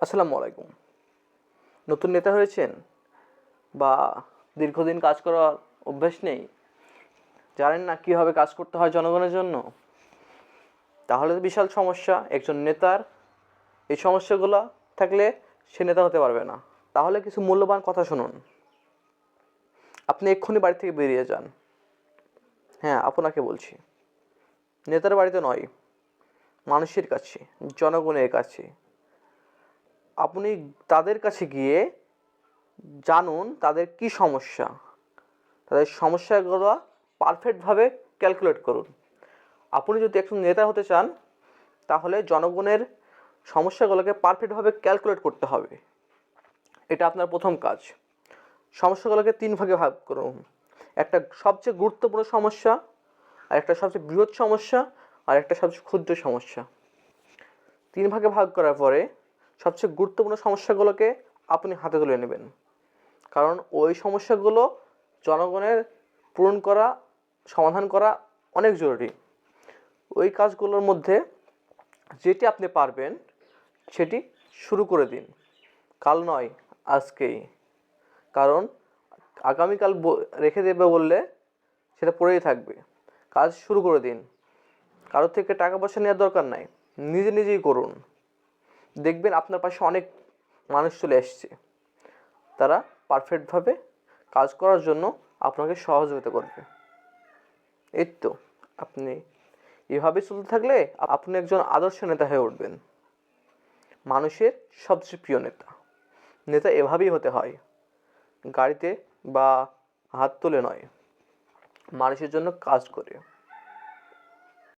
আসসালামু আলাইকুম। নতুন নেতা হয়েছেন বা দীর্ঘদিন কাজ করার অভ্যাস নেই, জানেন না কীভাবে কাজ করতে হয় জনগণের জন্য, তাহলে তো বিশাল সমস্যা একজন নেতার। এই সমস্যাগুলো থাকলে সে নেতা হতে পারবে না। তাহলে কিছু মূল্যবান কথা শুনুন। আপনি এক্ষুনি বাড়ি থেকে বেরিয়ে যান। হ্যাঁ, আপনাকে বলছি, নেতার বাড়িতে নয়, মানুষের কাছে, জনগণের কাছে। আপনি তাদের কাছে গিয়ে জানুন তাদের কি সমস্যা, তাদের সমস্যাগুলো পারফেক্টভাবে ক্যালকুলেট করুন। আপনি যদি একজন নেতা হতে চান তাহলে জনগণের সমস্যাগুলোকে পারফেক্টভাবে ক্যালকুলেট করতে হবে। এটা আপনার প্রথম কাজ। সমস্যাগুলোকে 3 ভাগে ভাগ করুন। একটা সবচেয়ে গুরুত্বপূর্ণ সমস্যা, আর একটা সবচেয়ে বৃহৎ সমস্যা, আর একটা সবচেয়ে ক্ষুদ্র সমস্যা। 3 ভাগে ভাগ করার পরে সবচেয়ে গুরুত্বপূর্ণ সমস্যাগুলোকে আপনি হাতে তুলে নেবেন, কারণ ওই সমস্যাগুলো জনগণের পূরণ করা, সমাধান করা অনেক জরুরি। ওই কাজগুলোর মধ্যে যেটি আপনি পারবেন সেটি শুরু করে দিন, কাল নয় আজকেই। কারণ আগামীকাল রেখে দেবে বললে সেটা পড়েই থাকবে। কাজ শুরু করে দিন। কারোর থেকে টাকা পয়সা নেওয়ার দরকার নাই, নিজে নিজেই করুন। দেখবেন আপনার পাশে অনেক মানুষ চলে এসছে, তারা পারফেক্টভাবে কাজ করার জন্য আপনাকে সহযোগিতা করবে। এই তো, আপনি এভাবে চলতে থাকলে আপনি একজন আদর্শ নেতা হয়ে উঠবেন, মানুষের সবচেয়ে প্রিয় নেতা। নেতা এভাবেই হতে হয়, গাড়িতে বা হাত তুলে নয়, মানুষের জন্য কাজ করে।